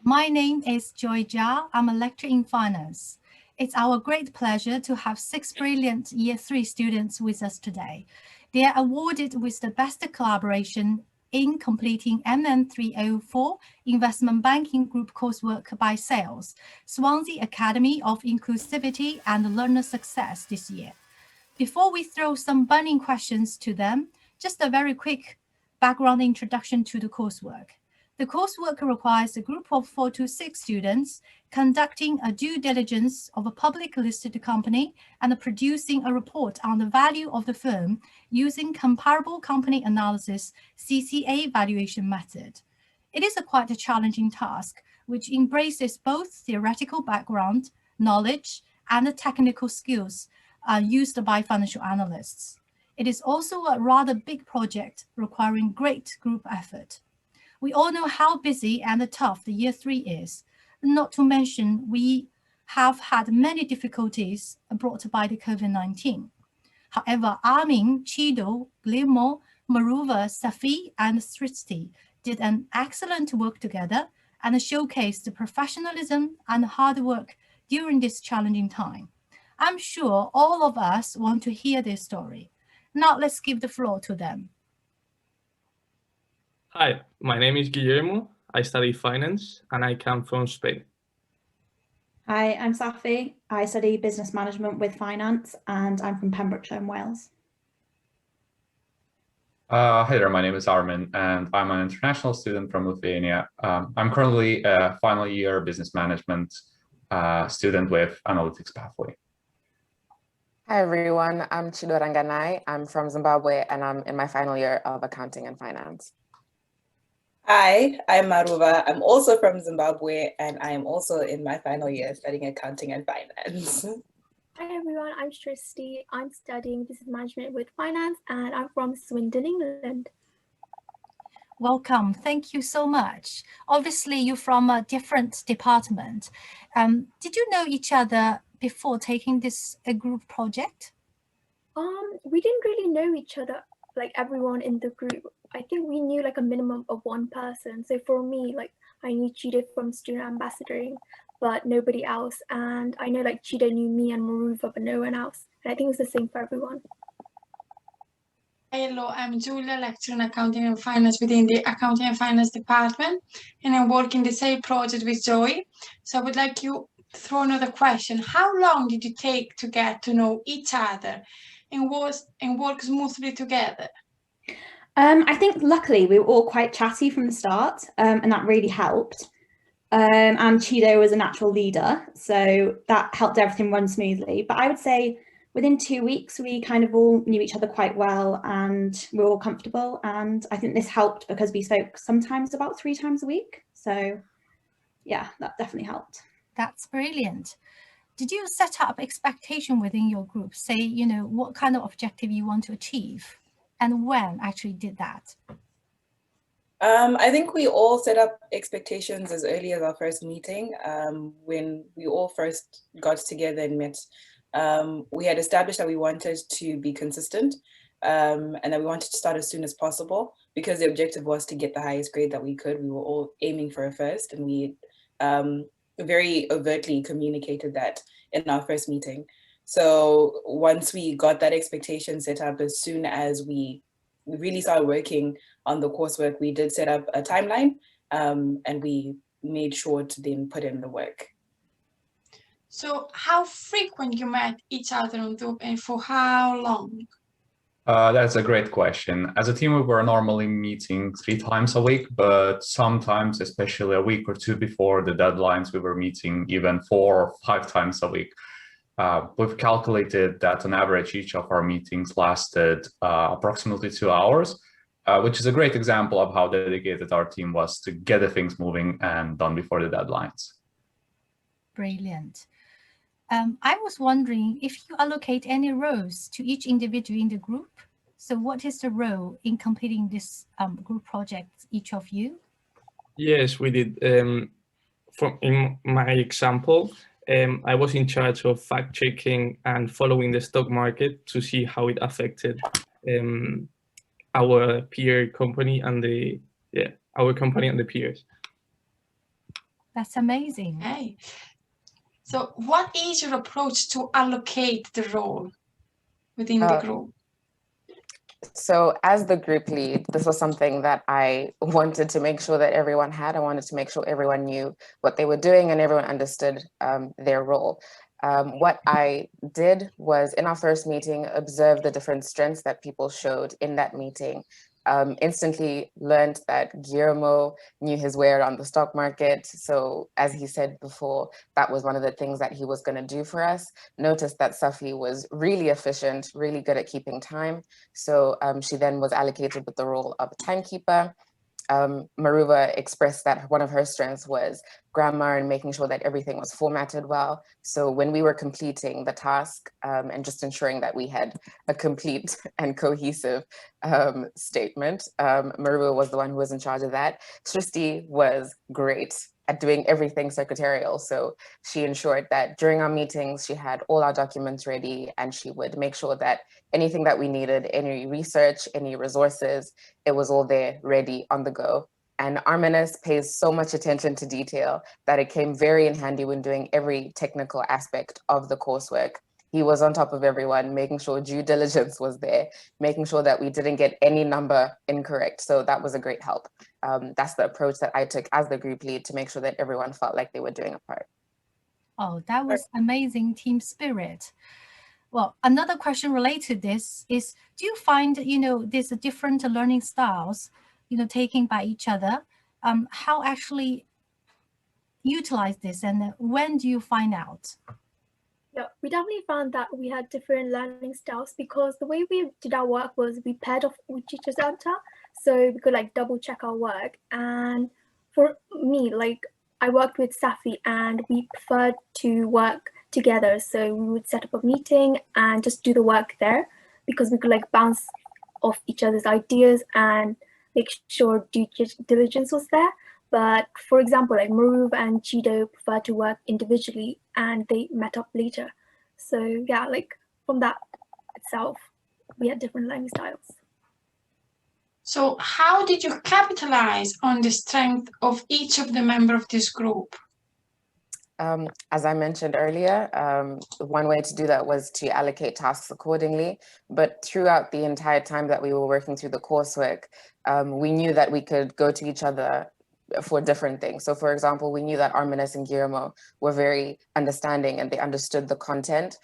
My name is Joy Jia. I'm a lecturer in finance. It's our great pleasure to have 6 brilliant Year 3 students with us today. They are awarded with the best collaboration in completing MN304 Investment Banking Group coursework by SAILS, Swansea Academy of Inclusivity and Learner Success this year. Before we throw some burning questions to them, just a very quick background introduction to the coursework. The coursework requires a group of 4 to 6 students conducting a due diligence of a public listed company and producing a report on the value of the firm using comparable company analysis CCA valuation method. It is a quite a challenging task, which embraces both theoretical background, knowledge, and the technical skills used by financial analysts. It is also a rather big project requiring great group effort. We all know how busy and tough the Year 3 is, not to mention we have had many difficulties brought by the COVID-19. However, Armin, Chido, Guillermo, Maruva, Safi, and Srishti did an excellent work together and showcased the professionalism and hard work during this challenging time. I'm sure all of us want to hear their story. Now let's give the floor to them. Hi, my name is Guillermo. I study finance and I come from Spain. Hi, I'm Safi. I study business management with finance and I'm from Pembrokeshire in Wales. Hi there, my name is Armin and I'm an international student from Lithuania. I'm currently a final year business management student with analytics pathway. Hi everyone, I'm Chido Ranganai. I'm from Zimbabwe and I'm in my final year of accounting and finance. Hi, I'm Maruva. I'm also from Zimbabwe and I am also in my final year studying accounting and finance. Hi everyone, I'm Srishti. I'm studying business management with finance and I'm from Swindon, England. Welcome. Thank you so much. Obviously, you're from a different department. Did you know each other before taking this group project? We didn't really know each other, like everyone in the group. I think we knew like a minimum of one person. So for me, like I knew Chido from student ambassadoring, but nobody else. And I know like Chido knew me and Maruva, but no one else. And I think it's the same for everyone. Hello, I'm Giulia, lecturer in accounting and finance within the accounting and finance department, and I work in the same project with Joy. So I would like you to throw another question. How long did you take to get to know each other and work smoothly together? I think luckily we were all quite chatty from the start and that really helped. And Chido was a natural leader, so that helped everything run smoothly. But I would say within 2 weeks, we kind of all knew each other quite well and we were all comfortable. And I think this helped because we spoke sometimes about 3 times a week. So yeah, that definitely helped. That's brilliant. Did you set up expectation within your group? Say, you know, what kind of objective you want to achieve and when actually did that? I think we all set up expectations as early as our first meeting. When we all first got together and met, we had established that we wanted to be consistent and that we wanted to start as soon as possible because the objective was to get the highest grade that we could. We were all aiming for a first and we very overtly communicated that in our first meeting. So once we got that expectation set up, as soon as we really started working on the coursework, we did set up a timeline and we made sure to then put in the work. So how frequent you met each other on Zoom and for how long? That's a great question. As a team, we were normally meeting 3 times a week, but sometimes, especially a week or 2 before the deadlines, we were meeting even 4 or 5 times a week. We've calculated that on average, each of our meetings lasted approximately 2 hours, which is a great example of how dedicated our team was to get the things moving and done before the deadlines. Brilliant. I was wondering if you allocate any roles to each individual in the group. So what is the role in completing this group project, each of you? Yes, we did. In my example, I was in charge of fact checking and following the stock market to see how it affected our peer company and our company and the peers. That's amazing. Okay. So what is your approach to allocate the role within the group? So as the group lead, this was something that I wanted to make sure that everyone had. I wanted to make sure everyone knew what they were doing and everyone understood their role. What I did was, in our first meeting, observe the different strengths that people showed in that meeting. Instantly learned that Guillermo knew his way around the stock market. So as he said before, that was one of the things that he was going to do for us. Noticed that Safi was really efficient, really good at keeping time. So she then was allocated with the role of a timekeeper. Maruva expressed that one of her strengths was grammar and making sure that everything was formatted well. So when we were completing the task and just ensuring that we had a complete and cohesive statement, Maruva was the one who was in charge of that. Srishti was great at doing everything secretarial. So she ensured that during our meetings, she had all our documents ready, and she would make sure that anything that we needed, any research, any resources, it was all there, ready, on the go. And Arminis pays so much attention to detail that it came very in handy when doing every technical aspect of the coursework. He was on top of everyone, making sure due diligence was there, making sure that we didn't get any number incorrect. So that was a great help. That's the approach that I took as the group lead to make sure that everyone felt like they were doing a part. Oh, that was amazing team spirit. Well, another question related to this is, do you find, there's different learning styles, taken by each other? How actually utilize this, and when do you find out? Yeah, we definitely found that we had different learning styles because the way we did our work was we paired off with each other, so we could double check our work. And for me, I worked with Safi and we preferred to work together. So we would set up a meeting and just do the work there because we could bounce off each other's ideas and make sure due diligence was there. But for example, Maruv and Chido prefer to work individually and they met up later. So yeah, from that itself, we had different learning styles. So how did you capitalize on the strength of each of the members of this group? As I mentioned earlier, one way to do that was to allocate tasks accordingly. But throughout the entire time that we were working through the coursework, we knew that we could go to each other for different things. So for example, we knew that Arminis and Guillermo were very understanding and they understood the content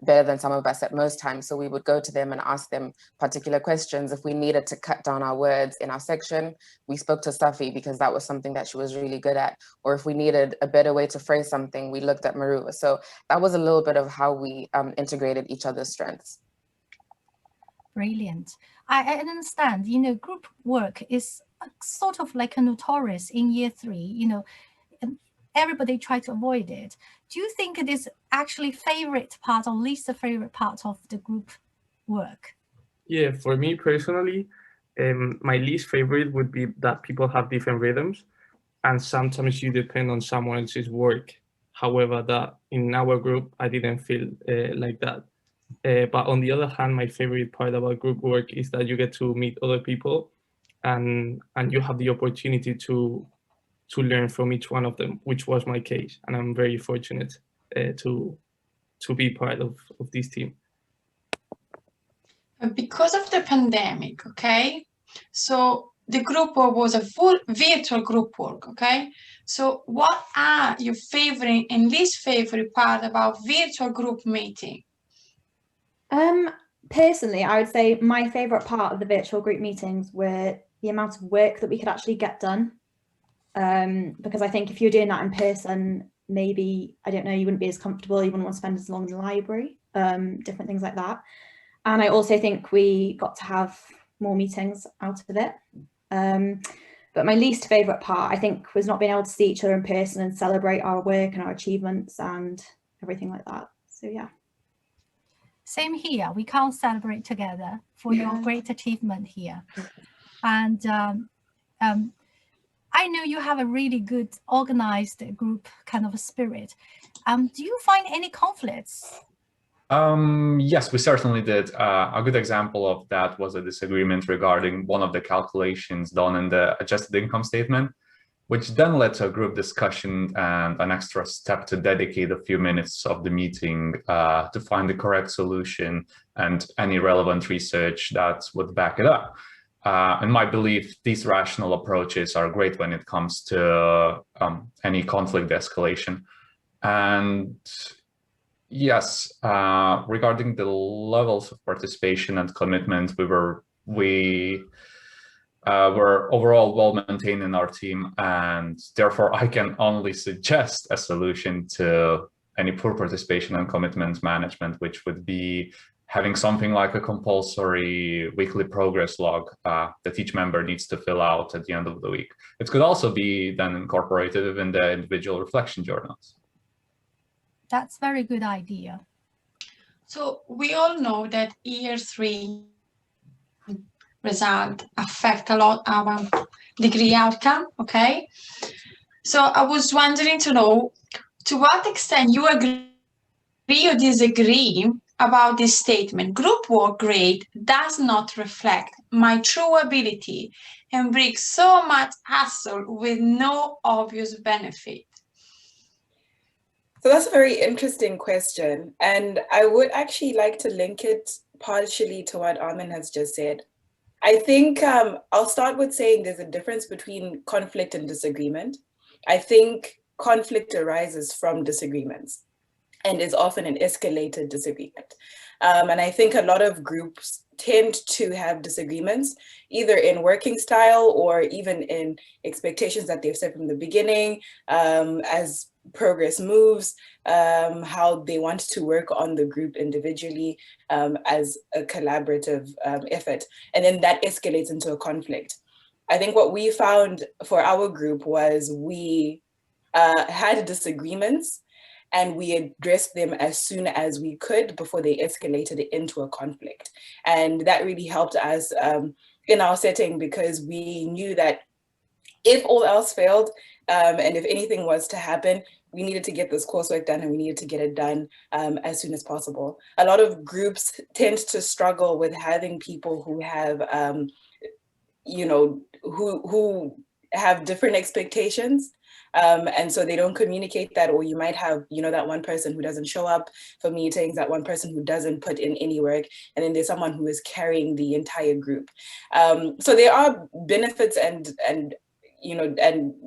better than some of us at most times. So we would go to them and ask them particular questions. If we needed to cut down our words in our section, we spoke to Safi because that was something that she was really good at. Or if we needed a better way to phrase something, we looked at Maruva. So that was a little bit of how we integrated each other's strengths. Brilliant. I understand, group work is sort of a notorious in year 3, and everybody try to avoid it. Do you think it is actually favorite part or least favorite part of the group work? Yeah, for me personally, my least favorite would be that people have different rhythms and sometimes you depend on someone else's work. However, that in our group, I didn't feel like that. But on the other hand, my favorite part about group work is that you get to meet other people and you have the opportunity to learn from each one of them, which was my case. And I'm very fortunate to be part of this team. Because of the pandemic, okay, so the group work was a full virtual group work, okay? So what are your favorite and least favorite part about virtual group meeting? Personally, I would say my favorite part of the virtual group meetings were the amount of work that we could actually get done. Because I think if you're doing that in person, maybe, I don't know, you wouldn't be as comfortable, you wouldn't want to spend as long in the library, different things like that. And I also think we got to have more meetings out of it. But my least favorite part, I think, was not being able to see each other in person and celebrate our work and our achievements and everything like that. So yeah. Same here. We can't celebrate together for your great achievement here. And I know you have a really good organized group kind of a spirit. Do you find any conflicts? Yes, we certainly did. A good example of that was a disagreement regarding one of the calculations done in the adjusted income statement. which then led to a group discussion and an extra step to dedicate a few minutes of the meeting to find the correct solution and any relevant research that would back it up. In my belief, these rational approaches are great when it comes to any conflict escalation. And yes, regarding the levels of participation and commitment, we were overall well maintained in our team, and therefore I can only suggest a solution to any poor participation and commitment management, which would be having something like a compulsory weekly progress log that each member needs to fill out at the end of the week. It could also be then incorporated in the individual reflection journals. That's a very good idea. So we all know that year 3 result affect a lot our degree outcome, okay? So I was wondering to know to what extent you agree or disagree about this statement. Group work grade does not reflect my true ability and brings so much hassle with no obvious benefit. So that's a very interesting question. And I would actually like to link it partially to what Armin has just said. I think I'll start with saying there's a difference between conflict and disagreement. I think conflict arises from disagreements and is often an escalated disagreement. And I think a lot of groups tend to have disagreements, either in working style or even in expectations that they've set from the beginning, as progress moves, how they want to work on the group individually as a collaborative effort. And then that escalates into a conflict. I think what we found for our group was we had disagreements and we addressed them as soon as we could before they escalated into a conflict. And that really helped us in our setting, because we knew that if all else failed, and if anything was to happen, we needed to get this coursework done and we needed to get it done as soon as possible. A lot of groups tend to struggle with having people who have, who have different expectations. And so they don't communicate that, or you might have, that one person who doesn't show up for meetings, that one person who doesn't put in any work, and then there's someone who is carrying the entire group. So there are benefits and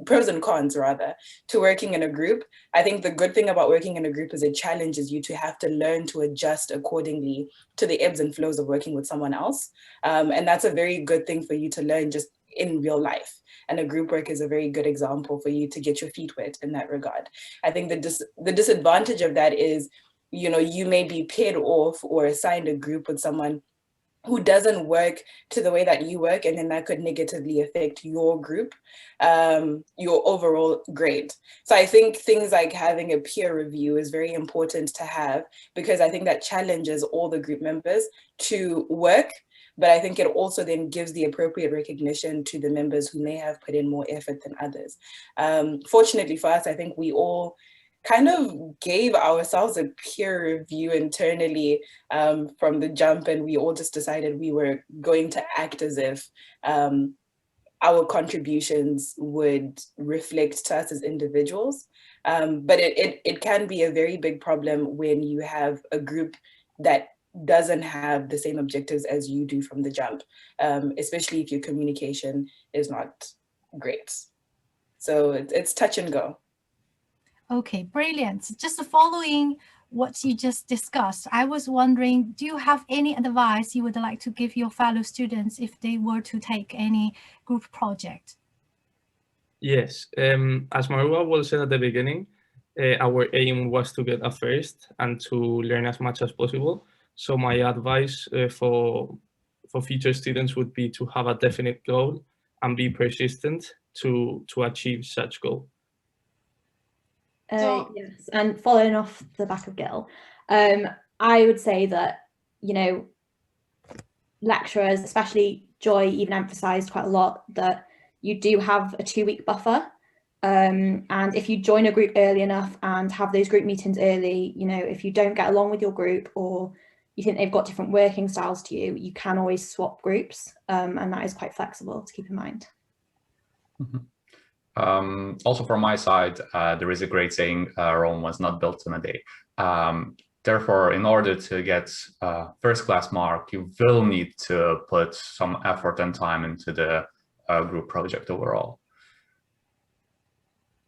pros and cons rather to working in a group. I think the good thing about working in a group is it challenges you to have to learn to adjust accordingly to the ebbs and flows of working with someone else. And that's a very good thing for you to learn just in real life. And a group work is a very good example for you to get your feet wet in that regard. I think the disadvantage of that is, you may be paired off or assigned a group with someone who doesn't work to the way that you work, and then that could negatively affect your group, your overall grade. So I think things like having a peer review is very important to have, because I think that challenges all the group members to work, but I think it also then gives the appropriate recognition to the members who may have put in more effort than others. Fortunately for us, I think we all kind of gave ourselves a peer review internally from the jump, and we all just decided we were going to act as if our contributions would reflect to us as individuals. But it can be a very big problem when you have a group that doesn't have the same objectives as you do from the jump, especially if your communication is not great. So it's touch and go. Okay, brilliant. Just following what you just discussed, I was wondering, do you have any advice you would like to give your fellow students if they were to take any group project? Yes, as Marwa was said at the beginning, our aim was to get a first and to learn as much as possible. So my advice for future students would be to have a definite goal and be persistent to achieve such goal. Yes, and following off the back of Gil, I would say that, lecturers, especially Joy, even emphasised quite a lot that you do have a 2-week buffer. And if you join a group early enough and have those group meetings early, if you don't get along with your group or you think they've got different working styles to you, you can always swap groups. And that is quite flexible to keep in mind. Mm-hmm. Also from my side, there is a great saying, Rome was not built in a day. Therefore, in order to get first-class mark, you will need to put some effort and time into the group project overall.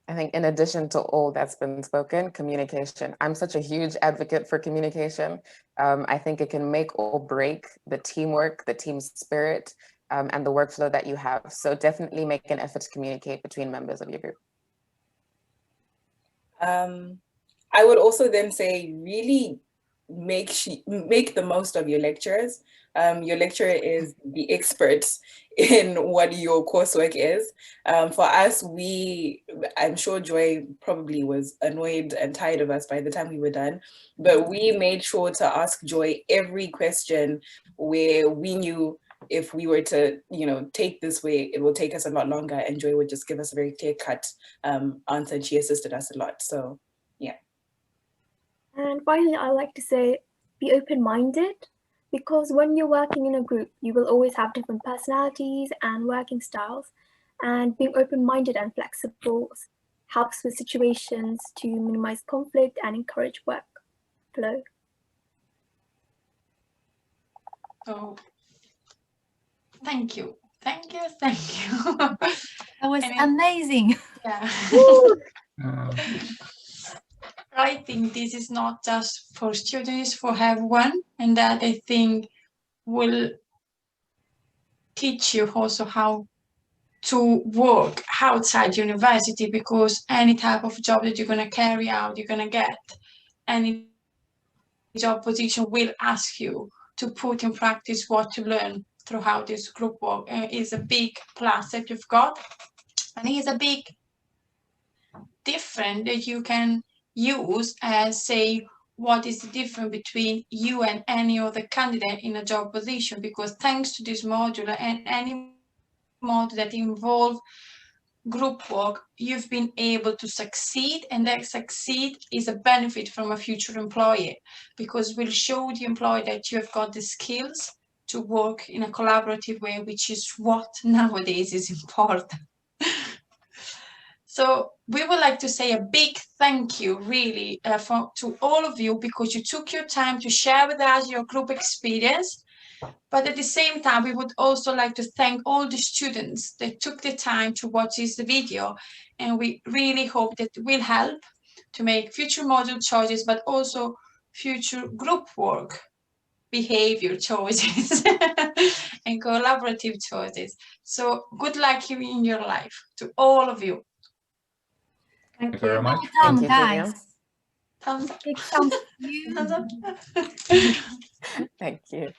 I think in addition to all that's been spoken, communication. I'm such a huge advocate for communication. I think it can make or break the teamwork, the team spirit, and the workflow that you have. So definitely make an effort to communicate between members of your group. I would also then say really make the most of your lecturers. Your lecturer is the expert in what your coursework is. For us, I'm sure Joy probably was annoyed and tired of us by the time we were done, but we made sure to ask Joy every question where we knew if we were to, take this way, it will take us a lot longer, and Joy would just give us a very clear-cut answer, and she assisted us a lot. So, yeah. And finally, I like to say, be open-minded, because when you're working in a group, you will always have different personalities and working styles, and being open-minded and flexible helps with situations to minimize conflict and encourage workflow. So, thank you. Thank you. That was amazing. Yeah. I think this is not just for students, for everyone, and that I think will teach you also how to work outside university, because any type of job that you're going to carry out, you're going to get, any job position will ask you to put in practice what you learn throughout this group work. Is a big plus that you've got, and it's a big difference that you can use as, say, what is the difference between you and any other candidate in a job position, because thanks to this module and any module that involve group work, you've been able to succeed, and that succeed is a benefit from a future employer, because we'll show the employer that you have got the skills to work in a collaborative way, which is what nowadays is important. So we would like to say a big thank you really to all of you, because you took your time to share with us your group experience. But at the same time, we would also like to thank all the students that took the time to watch this video. And we really hope that it will help to make future module choices, but also future group work behavior choices and collaborative choices. So good luck in your life to all of you. Thank you very much. Well done, guys. Thumbs up. Big thumbs up to you. Thumbs up. Thank you.